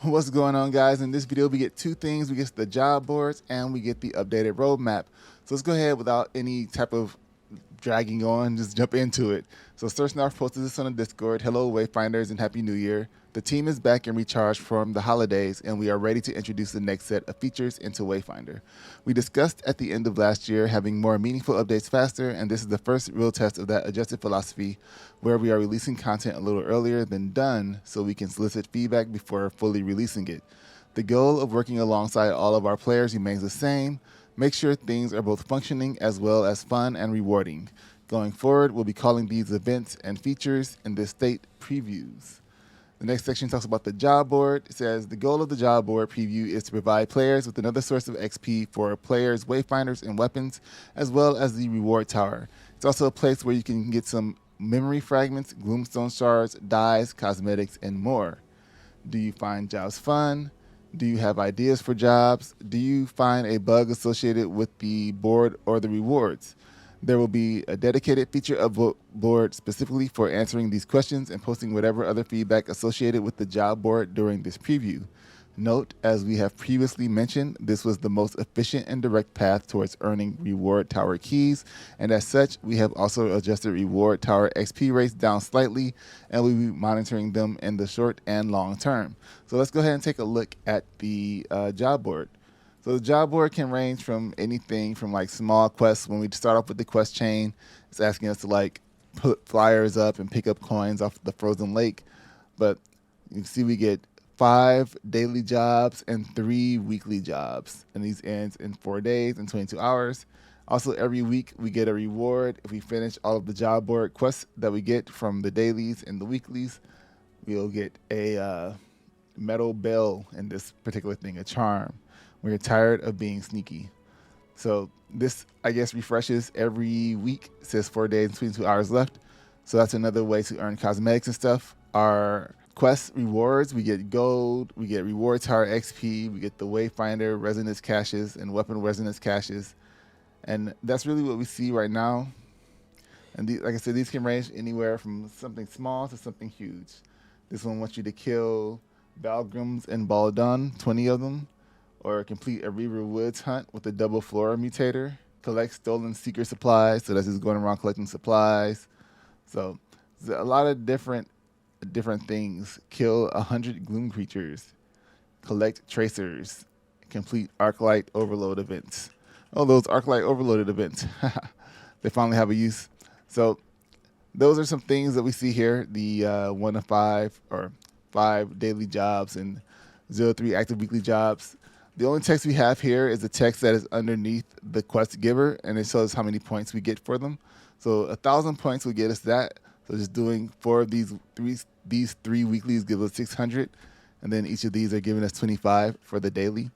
What's going on, guys? In this video we get two things. We get the job boards and we get the updated roadmap. So let's go ahead without any type of dragging on, just jump into it. So Surfsnarf posted this on the Discord. Hello Wayfinders and Happy New Year. The team is back and recharged from the holidays, and we are ready to introduce the next set of features into Wayfinder. We discussed at the end of last year having more meaningful updates faster, and this is the first real test of that adjusted philosophy, where we are releasing content a little earlier than done so we can solicit feedback before fully releasing it. The goal of working alongside all of our players remains the same. Make sure things are both functioning as well as fun and rewarding. Going forward, we'll be calling these events and features in this state previews. The next section talks about the job board. It says the goal of the job board preview is to provide players with another source of XP for players, wayfinders, and weapons, as well as the reward tower. It's also a place where you can get some memory fragments, gloomstone shards, dyes, cosmetics, and more. Do you find jobs fun? Do you have ideas for jobs? Do you find a bug associated with the board or the rewards? There will be a dedicated feature upvote board specifically for answering these questions and posting whatever other feedback associated with the job board during this preview. Note, as we have previously mentioned, this was the most efficient and direct path towards earning reward tower keys, and as such, we have also adjusted reward tower XP rates down slightly, and we'll be monitoring them in the short and long term. So let's go ahead and take a look at the job board. So the job board can range from anything from like small quests. When we start off with the quest chain, it's asking us to like put flyers up and pick up coins off the frozen lake, but you can see we get 5 daily jobs and 3 weekly jobs, and these ends in 4 days and 22 hours. Also, every week we get a reward if we finish all of the job board quests that we get from the dailies and the weeklies. We'll get a metal bell in this particular thing, a charm. We're tired of being sneaky. So this, I guess, refreshes every week. It says 4 days and 22 hours left. So that's another way to earn cosmetics and stuff. Our quest rewards, we get gold, we get reward tower XP, we get the Wayfinder resonance caches and weapon resonance caches. And that's really what we see right now. And like I said, these can range anywhere from something small to something huge. This one wants you to kill Balgrams and Baldon, 20 of them, or complete a Reaver Woods hunt with a double flora mutator, collect stolen secret supplies, so that's just going around collecting supplies. So there's a lot of different things. Kill 100 gloom creatures, collect tracers, complete Arclight overload events. Oh, those Arclight overloaded events. They finally have a use. So those are some things that we see here. The 1 to 5 or 5 daily jobs and 0 to 3 active weekly jobs. The only text we have here is the text that is underneath the quest giver, and it shows how many points we get for them. So 1,000 points will get us that. So just doing 4 of these 3 weeklies gives us 600, and then each of these are giving us 25 for the daily.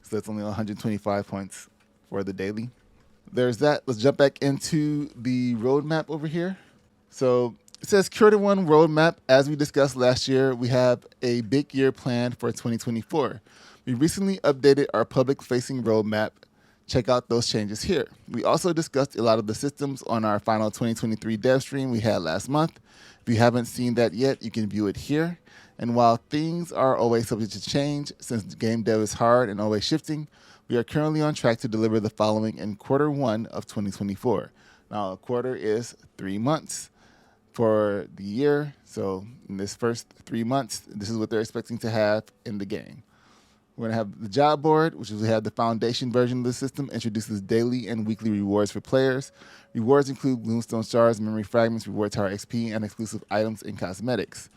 So that's only 125 points for the daily. There's that. Let's jump back into the roadmap over here. So it says Curator 1 roadmap. As we discussed last year, we have a big year planned for 2024. We recently updated our public-facing roadmap. Check out those changes here. We also discussed a lot of the systems on our final 2023 dev stream we had last month. If you haven't seen that yet, you can view it here. And while things are always subject to change, since game dev is hard and always shifting, we are currently on track to deliver the following in Q1 of 2024. Now, a quarter is 3 months for the year. So in this first 3 months, this is what they're expecting to have in the game. We're going to have the job board, which is we have the foundation version of the system, introduces daily and weekly rewards for players. Rewards include gloomstone shards, memory fragments, reward tower XP, and exclusive items and cosmetics.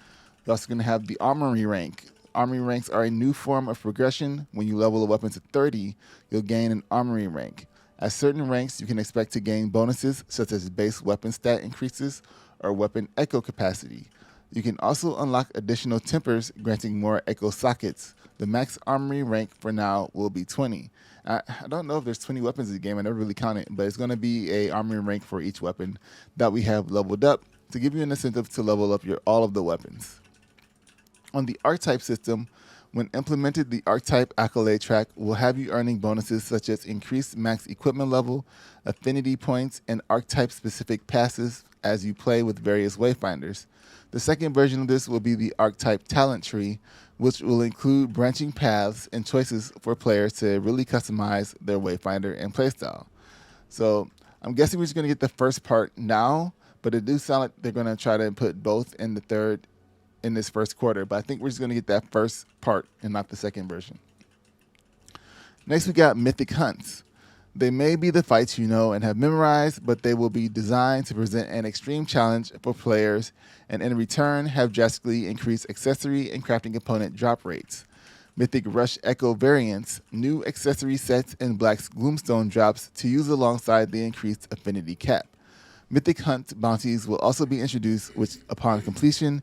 We're also going to have the armory rank. Armory ranks are a new form of progression. When you level a weapon to 30, you'll gain an armory rank. At certain ranks, you can expect to gain bonuses such as base weapon stat increases or weapon echo capacity. You can also unlock additional tempers, granting more echo sockets. The max armory rank for now will be 20. I don't know if there's 20 weapons in the game. I never really counted, but it's going to be a armory rank for each weapon that we have leveled up to give you an incentive to level up all of the weapons. On the archetype system, When implemented, the Archetype Accolade track will have you earning bonuses such as increased max equipment level, affinity points, and archetype-specific passes as you play with various Wayfinders. The second version of this will be the Archetype Talent Tree, which will include branching paths and choices for players to really customize their Wayfinder and playstyle. So I'm guessing we're just going to get the first part now, but it do sound like they're going to try to put both in this first quarter. But I think we're just going to get that first part and not the second version. Next, we got Mythic Hunts. They may be the fights you know and have memorized, but they will be designed to present an extreme challenge for players and in return have drastically increased accessory and crafting component drop rates. Mythic Rush Echo variants, new accessory sets, and Black's Gloomstone drops to use alongside the increased affinity cap. Mythic Hunt bounties will also be introduced, which, upon completion,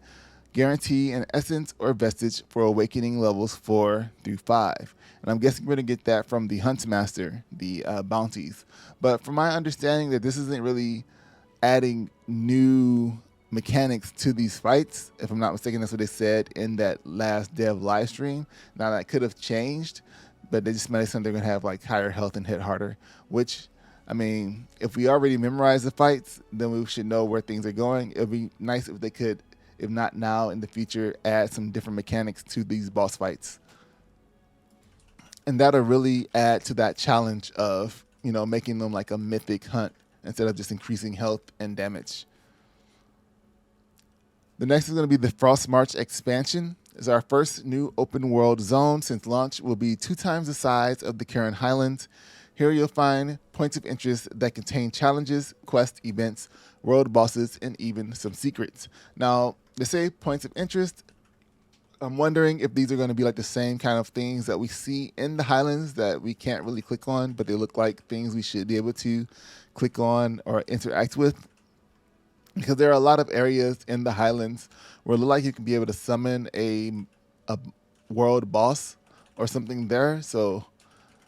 guarantee an essence or vestige for awakening levels 4 through 5. And I'm guessing we're going to get that from the Huntsmaster, the bounties. But from my understanding that this isn't really adding new mechanics to these fights. If I'm not mistaken, that's what they said in that last dev live stream. Now that could have changed, but they just mentioned they're going to have like higher health and hit harder, which, I mean, if we already memorize the fights, then we should know where things are going. It would be nice if they could, if not now, in the future, add some different mechanics to these boss fights. And that'll really add to that challenge of, you know, making them like a mythic hunt instead of just increasing health and damage. The next is going to be the Frost March expansion. It's our first new open world zone since launch. Will be 2 times the size of the current Highlands. Here you'll find points of interest that contain challenges, quests, events, world bosses, and even some secrets. Now, they say points of interest. I'm wondering if these are going to be like the same kind of things that we see in the Highlands that we can't really click on, but they look like things we should be able to click on or interact with. Because there are a lot of areas in the Highlands where it looks like you can be able to summon a world boss or something there. So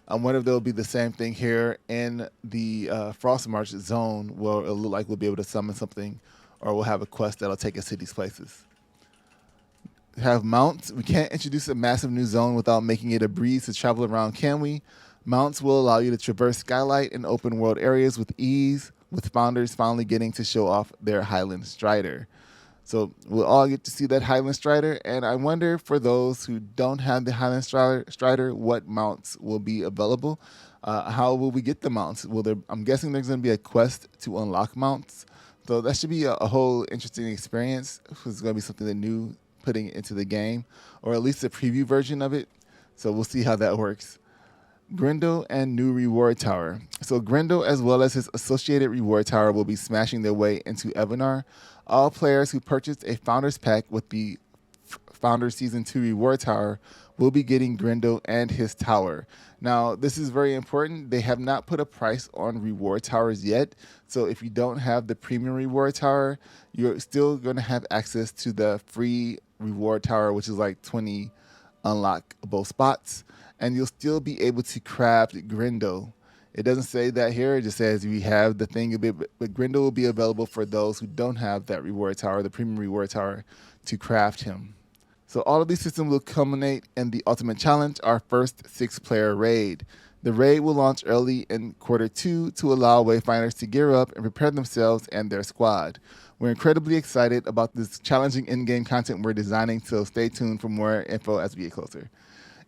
I wonder if there'll be the same thing here in the Frost March zone where it'll look like we'll be able to summon something or we'll have a quest that'll take us to these places. Have mounts. We can't introduce a massive new zone without making it a breeze to travel around, can we? Mounts will allow you to traverse skylight and open world areas with ease, with founders finally getting to show off their Highland Strider. So we'll all get to see that Highland Strider, and I wonder for those who don't have the Highland Strider, what mounts will be available. How will we get the mounts? I'm guessing there's going to be a quest to unlock mounts. So that should be a whole interesting experience. It's going to be something that new putting into the game, or at least a preview version of it. So we'll see how that works. Grendel and new reward tower. So Grendel, as well as his associated reward tower, will be smashing their way into Evanar. All players who purchased a Founders Pack with the Founders Season 2 reward tower will be getting Grendel and his tower. Now, this is very important. They have not put a price on reward towers yet. So if you don't have the premium reward tower, you're still going to have access to the free reward tower, which is like 20 unlockable spots. And you'll still be able to craft Grendel. It doesn't say that here. It just says we have the thing, but Grendel will be available for those who don't have that reward tower, the premium reward tower, to craft him. So all of these systems will culminate in the Ultimate Challenge, our first 6-player raid. The raid will launch early in Q2 to allow Wayfinders to gear up and prepare themselves and their squad. We're incredibly excited about this challenging in-game content we're designing, so stay tuned for more info as we get closer.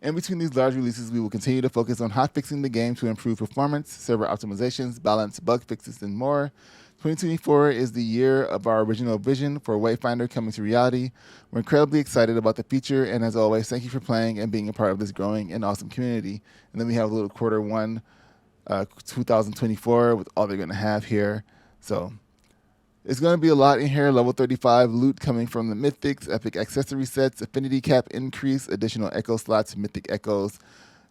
In between these large releases, we will continue to focus on hotfixing the game to improve performance, server optimizations, balance, bug fixes, and more. 2024 is the year of our original vision for Wayfinder coming to reality. We're incredibly excited about the future, and as always, thank you for playing and being a part of this growing and awesome community. And then we have a little Q1 2024 with all they're going to have here. So it's going to be a lot in here. Level 35 loot coming from the Mythics, epic accessory sets, affinity cap increase, additional echo slots, mythic echoes,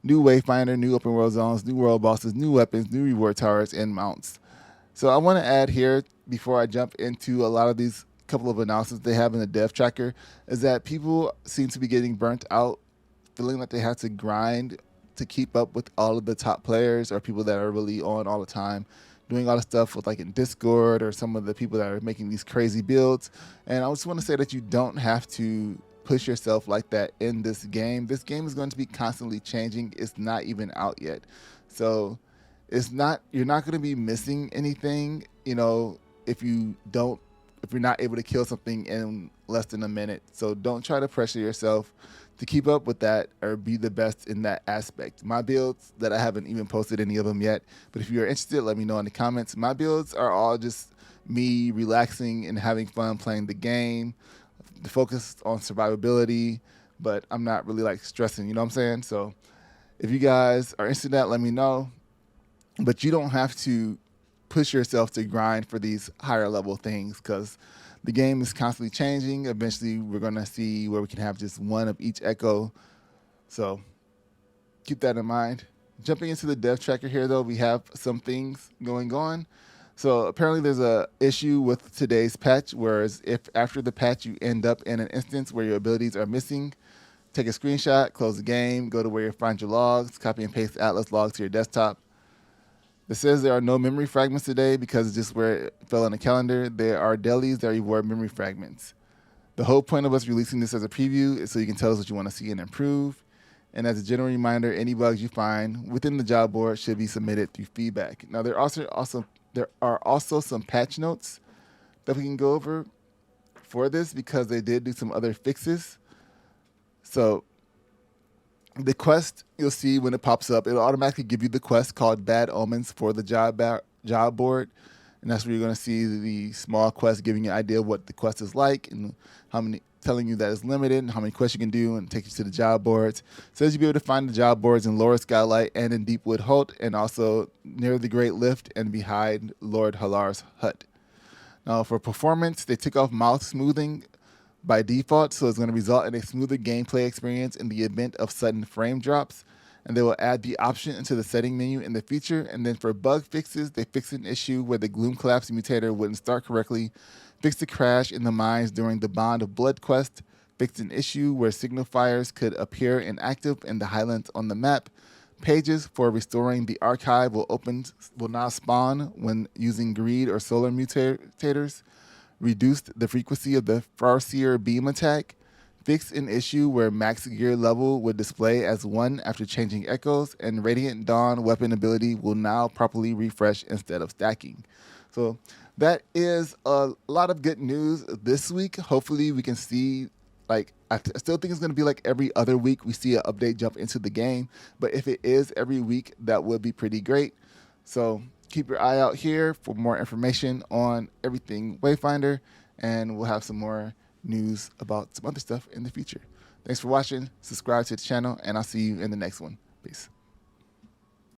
new Wayfinder, new open world zones, new world bosses, new weapons, new reward towers, and mounts. So I want to add here, before I jump into a lot of these couple of announcements they have in the dev tracker, is that people seem to be getting burnt out, feeling like they have to grind to keep up with all of the top players or people that are really on all the time, doing all the stuff with like in Discord or some of the people that are making these crazy builds. And I just want to say that you don't have to push yourself like that in this game. This game is going to be constantly changing. It's not even out yet. So you're not going to be missing anything, if you're not able to kill something in less than a minute. So don't try to pressure yourself to keep up with that or be the best in that aspect. My builds that I haven't even posted any of them yet, but if you're interested, let me know in the comments. My builds are all just me relaxing and having fun playing the game, focused on survivability, but I'm not really like stressing, you know what I'm saying? So if you guys are interested in that, let me know. But you don't have to push yourself to grind for these higher level things, because the game is constantly changing. Eventually, we're going to see where we can have just one of each echo. So keep that in mind. Jumping into the dev tracker here, though, we have some things going on. So apparently there's a issue with today's patch, whereas if after the patch you end up in an instance where your abilities are missing, take a screenshot, close the game, go to where you find your logs, copy and paste the Atlas logs to your desktop. It says there are no memory fragments today because it's just where it fell on the calendar. There are dailies that reward memory fragments. The whole point of us releasing this as a preview is so you can tell us what you want to see and improve. And as a general reminder, any bugs you find within the job board should be submitted through feedback. Now, there are also some patch notes that we can go over for this, because they did do some other fixes. So the quest, you'll see when it pops up, it'll automatically give you the quest called Bad Omens for the job board. And that's where you're going to see the small quest giving you an idea of what the quest is like and telling you that it's limited and how many quests you can do, and take you to the job boards. It says you'll be able to find the job boards in Lower Skylight and in Deepwood Holt, and also near the Great Lift and behind Lord Halar's hut. Now for performance, they took off mouth smoothing by default, so it's going to result in a smoother gameplay experience in the event of sudden frame drops. And they will add the option into the setting menu in the feature. And then for bug fixes, they fixed an issue where the Gloom Collapse mutator wouldn't start correctly, fixed a crash in the mines during the Bond of Blood quest, fixed an issue where signifiers could appear inactive in the highlands on the map. Pages for restoring the archive will now spawn when using greed or solar mutators. Reduced the frequency of the Farseer beam attack, fixed an issue where max gear level would display as 1 after changing echoes, and Radiant Dawn weapon ability will now properly refresh instead of stacking. So that is a lot of good news this week. Hopefully we can see, I still think it's going to be like every other week we see an update jump into the game, but if it is every week, that would be pretty great. So keep your eye out here for more information on everything Wayfinder, and we'll have some more news about some other stuff in the future. Thanks for watching. Subscribe to the channel, and I'll see you in the next one. Peace.